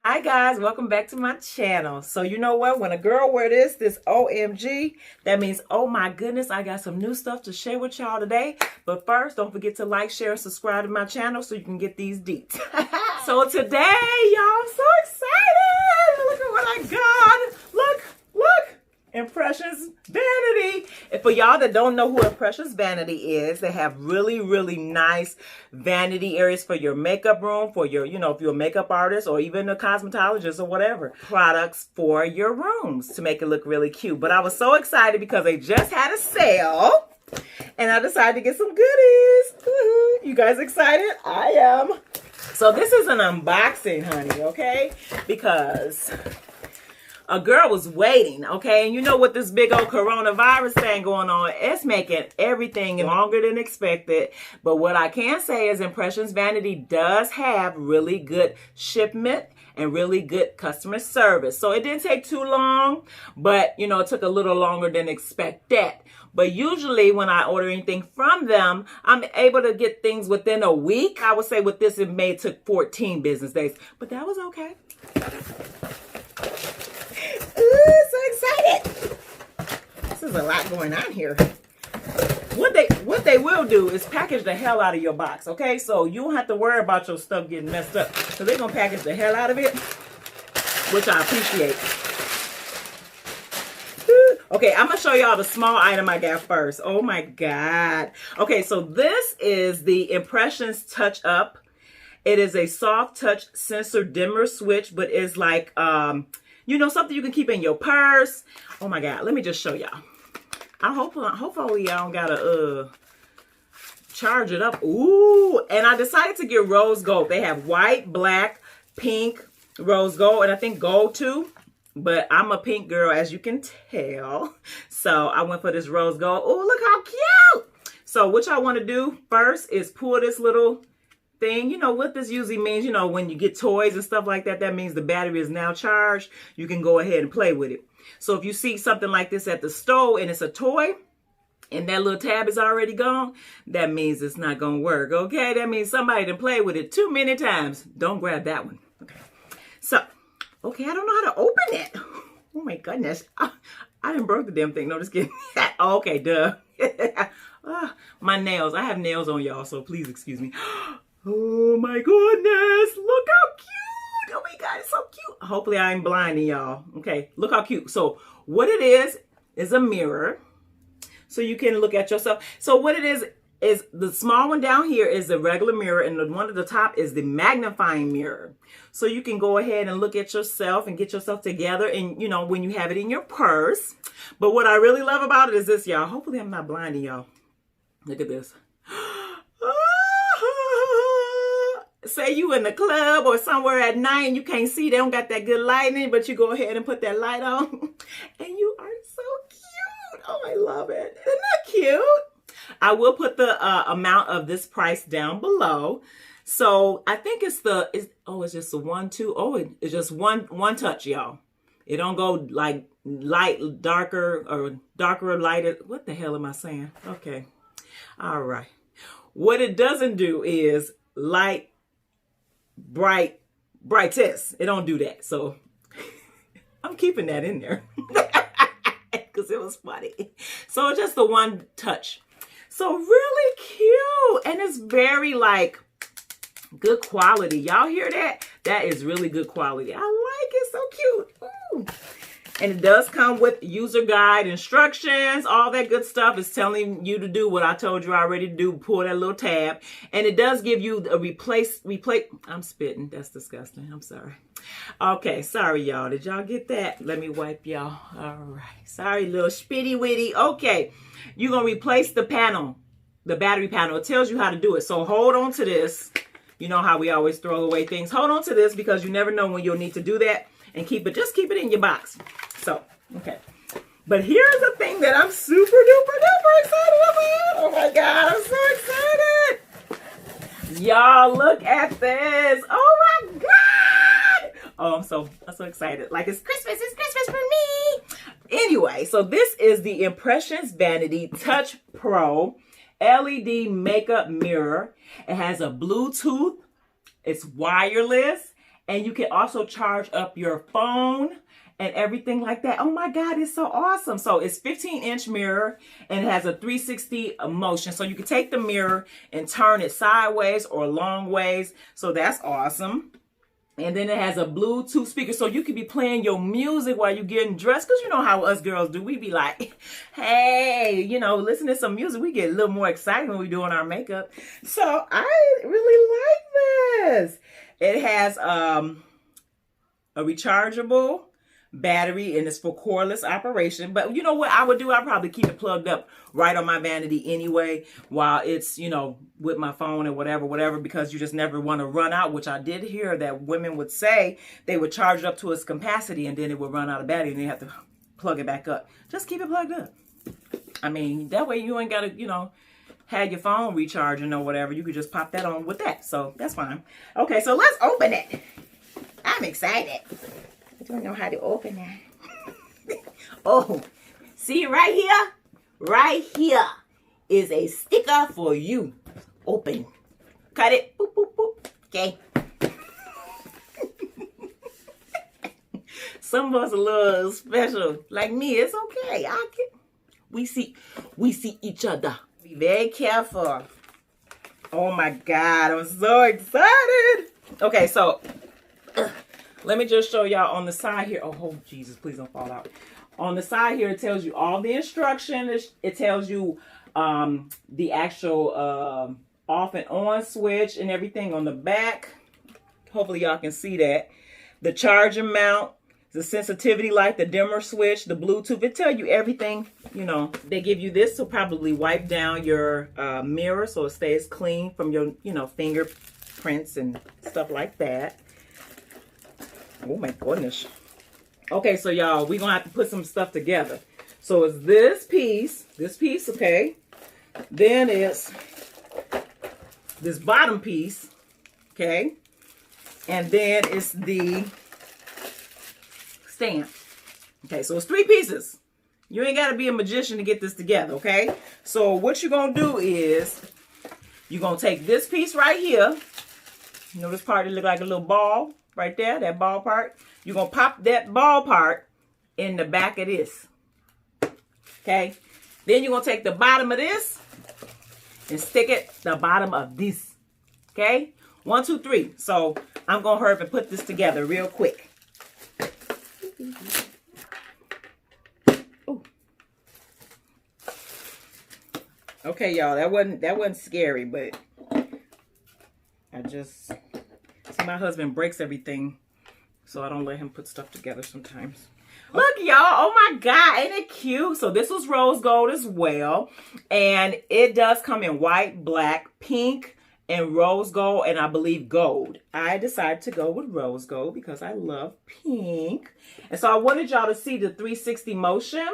Hi guys, welcome back to my channel. So you know what? When a girl wear this OMG, that means, oh my goodness, I got some new stuff to share with y'all today. But first, don't forget to like, share, and subscribe to my channel so you can get these deets. So today, y'all, I'm so excited. Look at what I got. Look. Impressions Vanity. And for y'all that don't know who Impressions Vanity is, they have really nice vanity areas for your makeup room, for your, if you're a makeup artist or even a cosmetologist or whatever. Products for your rooms to make it look really cute. But I was so excited because they just had a sale and I decided to get some goodies. Woo-hoo. You guys excited? I am. So this is an unboxing, honey, okay? Because a girl was waiting, okay? And you know what this big old coronavirus thing going on, it's making everything longer than expected. But what I can say is Impressions Vanity does have really good shipment and really good customer service. So it didn't take too long, but it took a little longer than expected. But usually when I order anything from them, I'm able to get things within a week. I would say with this, it may took 14 business days, but that was okay. Ooh, so excited. This is a lot going on here. What they will do is package the hell out of your box, okay? So you don't have to worry about your stuff getting messed up. So they're going to package the hell out of it, which I appreciate. Okay, I'm going to show y'all the small item I got first. Oh my God. Okay, so this is the Impressions Touch Up. It is a soft touch sensor dimmer switch, but it's like, something you can keep in your purse. Oh my God, let me just show y'all. Hopefully y'all don't gotta charge it up. Ooh, and I decided to get rose gold. They have white, black, pink, rose gold, and I think gold too. But I'm a pink girl, as you can tell. So I went for this rose gold. Oh, look how cute. So what y'all want to do first is pull this little thing. What this usually means, when you get toys and stuff like that, that means the battery is now charged. You can go ahead and play with it. So if you see something like this at the store and it's a toy and that little tab is already gone, that means it's not going to work, okay? That means somebody done played with it too many times. Don't grab that one. Okay. So, okay, I don't know how to open it. Oh my goodness. I didn't broke the damn thing. No, just kidding. Okay, duh. My nails. I have nails on, y'all, so please excuse me. Oh my goodness, look how cute. Oh my God, it's so cute. Hopefully I ain't blinding y'all. Okay, look how cute. So what it is a mirror. So you can look at yourself. So what it is the small one down here is the regular mirror, and the one at the top is the magnifying mirror. So you can go ahead and look at yourself and get yourself together, and when you have it in your purse. But what I really love about it is this, y'all. Hopefully I'm not blinding y'all. Look at this. Say you in the club or somewhere at night and you can't see, they don't got that good lighting, but you go ahead and put that light on and you are so cute. Oh, I love it. Isn't that cute? I will put the amount of this price down below. So I think it's just the 1, 2. Oh, it's just one touch, y'all. It don't go like light, darker, or darker, lighter. What the hell am I saying? Okay. All right. What it doesn't do is light, brightest. It don't do that. So I'm keeping that in there because it was funny. So just the one touch. So really cute. And it's very like good quality. Y'all hear that? That is really good quality. I like it. So cute. Ooh. And it does come with user guide instructions, all that good stuff. Is telling you to do what I told you already to do, pull that little tab. And it does give you a replace, I'm spitting, that's disgusting, I'm sorry. Okay, sorry y'all, did y'all get that? Let me wipe y'all, all right. Sorry, little spitty witty. Okay, you're gonna replace the panel, the battery panel. It tells you how to do it. So hold on to this. You know how we always throw away things. Hold on to this because you never know when you'll need to do that. And just keep it in your box. So, okay. But here's the thing that I'm super duper duper excited about. Oh my God, I'm so excited. Y'all, look at this. Oh my God. Oh, I'm so excited. Like it's Christmas for me. Anyway, so this is the Impressions Vanity Touch Pro LED makeup mirror. It has a Bluetooth. It's wireless. And you can also charge up your phone and everything like that. Oh my God, it's so awesome. So it's 15-inch mirror and it has a 360 motion. So you can take the mirror and turn it sideways or long ways. So that's awesome. And then it has a Bluetooth speaker, so you can be playing your music while you're getting dressed. Because you know how us girls do. We be like, hey, you know, listen to some music. We get a little more excited when we're doing our makeup. So I really like this. It has a rechargeable battery, and it's for cordless operation. But you know what I would do? I'd probably keep it plugged up right on my vanity anyway while it's, you know, with my phone and whatever, because you just never want to run out, which I did hear that women would say they would charge it up to its capacity and then it would run out of battery and they have to plug it back up. Just keep it plugged up. I mean, that way you ain't got to, you know, have your phone recharging or whatever. You could just pop that on with that. So that's fine. Okay, so let's open it. I'm excited. I don't know how to open that. Oh, see right here? Right here is a sticker for you. Open. Cut it. Boop, boop, boop. Okay. Some of us a little special. Like me, it's okay. We see each other. Be very careful. Oh my God, I'm so excited. Okay, so let me just show y'all on the side here. Oh, Jesus, please don't fall out. On the side here, it tells you all the instructions. It tells you the actual off and on switch and everything on the back. Hopefully y'all can see that. The charger mount, the sensitivity light, the dimmer switch, the Bluetooth. It tells you everything. You know, they give you this to probably wipe down your mirror so it stays clean from your, you know, fingerprints and stuff like that. Oh my goodness. Okay, so y'all, we're gonna have to put some stuff together. So it's this piece, okay? Then it's this bottom piece, okay? And then it's the stand. Okay, so it's 3 pieces. You ain't gotta be a magician to get this together, okay? So what you're gonna do is you're gonna take this piece right here. You know this part that look like a little ball right there, that ball part. You're gonna pop that ball part in the back of this. Okay? Then you're gonna take the bottom of this and stick it the bottom of this. Okay? 1, 2, 3. So I'm gonna hurry up and put this together real quick. Ooh. Okay, y'all, that wasn't scary, but I just see my husband breaks everything, so I don't let him put stuff together sometimes. Look, y'all. Oh, my God. Ain't it cute? So this was rose gold as well. And it does come in white, black, pink, and rose gold, and I believe gold. I decided to go with rose gold because I love pink. And so I wanted y'all to see the 360 motion.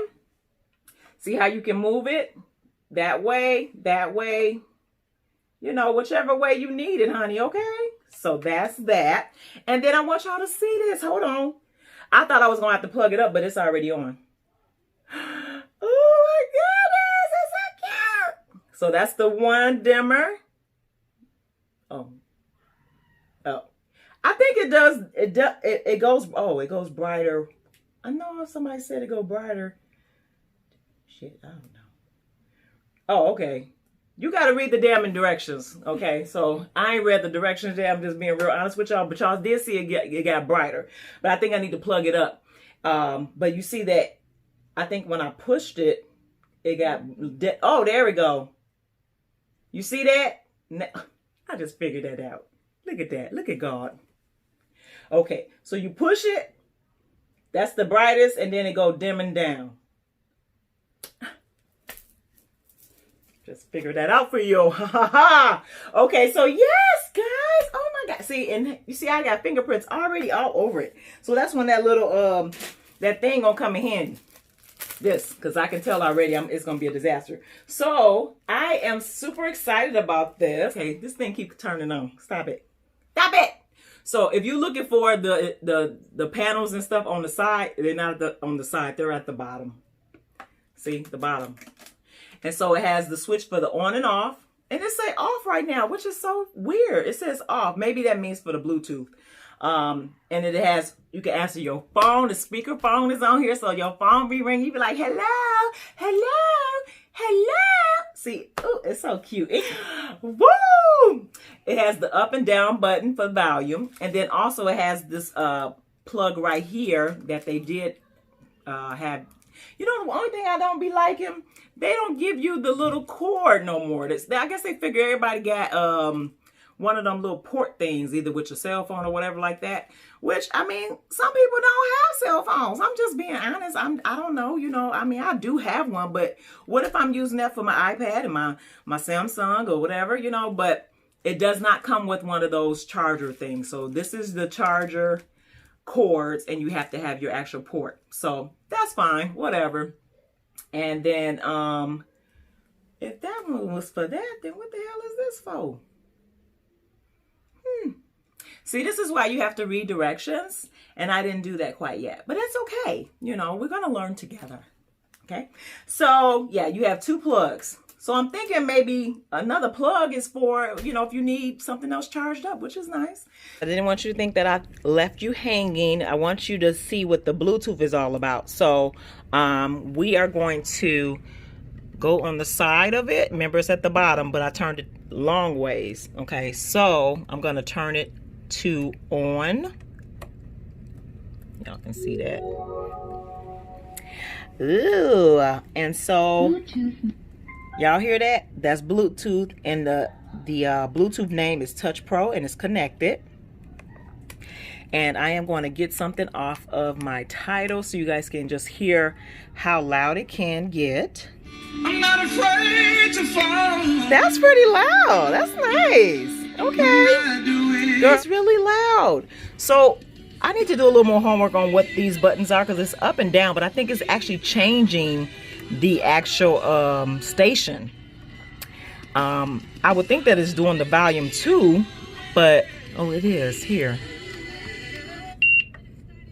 See how you can move it? That way, you know, whichever way you need it, honey, okay? So that's that. And then I want y'all to see this. Hold on. I thought I was going to have to plug it up, but it's already on. Oh, my goodness. It's so cute. So that's the one dimmer. Oh. I think it does. It goes. Oh, it goes brighter. I know somebody said it go brighter. Shit, I don't know. Oh, okay. You got to read the damn directions, okay? So I ain't read the directions yet. I'm just being real honest with y'all. But y'all did see it got brighter. But I think I need to plug it up. But you see that, I think when I pushed it, it got, oh, there we go. You see that? I just figured that out. Look at that. Look at God. Okay, so you push it. That's the brightest, and then it go dimming down. Just figure that out for you. Okay, so yes, guys. Oh my God. See, and you see I got fingerprints already all over it. So that's when that little that thing gonna come in handy. This, because I can tell already it's gonna be a disaster. So I am super excited about this. Okay, this thing keeps turning on. Stop it. Stop it. So if you're looking for the panels and stuff on the side, they're not on the side, they're at the bottom. See, the bottom. And so it has the switch for the on and off. And it say off right now, which is so weird. It says off. Maybe that means for the Bluetooth. And it has, you can answer your phone. The speaker phone is on here, so your phone be ringing. You be like, hello, hello, hello. See, oh, it's so cute. Woo! It has the up and down button for volume, and then also it has this plug right here that they did have. You know, the only thing I don't be liking, they don't give you the little cord no more. I guess they figure everybody got one of them little port things, either with your cell phone or whatever like that. Which, I mean, some people don't have cell phones. I'm just being honest. I don't know, you know. I mean, I do have one, but what if I'm using that for my iPad and my Samsung or whatever, you know? But it does not come with one of those charger things. So this is the charger cords, and you have to have your actual port. So that's fine, whatever. And then if that one was for that, then what the hell is this for? See, this is why you have to read directions, and I didn't do that quite yet, but it's okay. You know, we're gonna learn together. Okay, so yeah, you have 2 plugs. So I'm thinking maybe another plug is for, you know, if you need something else charged up, which is nice. I didn't want you to think that I left you hanging. I want you to see what the Bluetooth is all about. So we are going to go on the side of it. Remember, it's at the bottom, but I turned it long ways. Okay, so I'm going to turn it to on. Y'all can see that. Ooh, and so y'all hear that? That's Bluetooth, and the Bluetooth name is Touch Pro, and it's connected. And I am going to get something off of my title so you guys can just hear how loud it can get. I'm not afraid to fall. That's pretty loud. That's nice. Okay. Girl, it's really loud. So I need to do a little more homework on what these buttons are, because it's up and down, but I think it's actually changing the actual station. I would think that it's doing the volume too, but oh, it is here.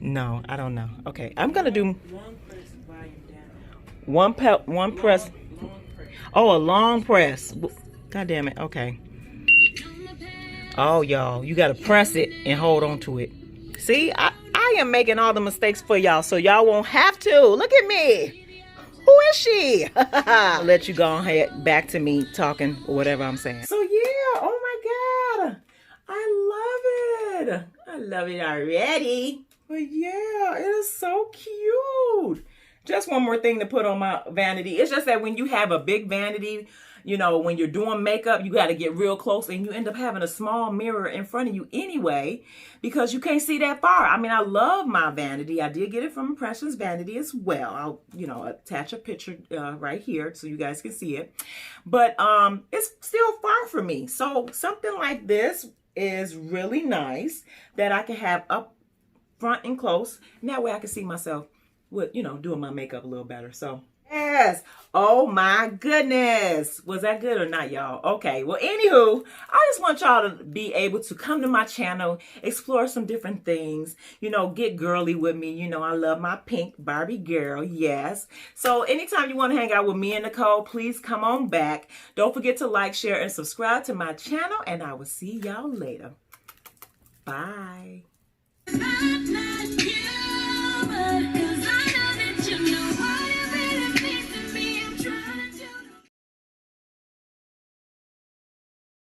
No, I don't know. Okay, I'm gonna do one press. Oh, a long press. God damn it. Okay. Oh, y'all, you gotta press it and hold on to it. See, I am making all the mistakes for y'all, so y'all won't have to. Look at me. Who is she? I'll let you go ahead back to me talking or whatever I'm saying. So yeah, oh my God, I love it. I love it already. But yeah, it is so cute. Just one more thing to put on my vanity. It's just that when you have a big vanity, you know, when you're doing makeup, you got to get real close, and you end up having a small mirror in front of you anyway, because you can't see that far. I mean, I love my vanity. I did get it from Impressions Vanity as well. I'll, you know, attach a picture right here so you guys can see it. But it's still far from me. So something like this is really nice that I can have up front and close. And that way I can see myself with, you know, doing my makeup a little better. So yes. Oh my goodness. Was that good or not, y'all? Okay. Well, anywho, I just want y'all to be able to come to my channel, explore some different things, you know, get girly with me. You know, I love my pink Barbie girl. Yes. So anytime you want to hang out with me and Nicole, please come on back. Don't forget to like, share, and subscribe to my channel, and I will see y'all later. Bye. I'm not human, 'cause I know that you know.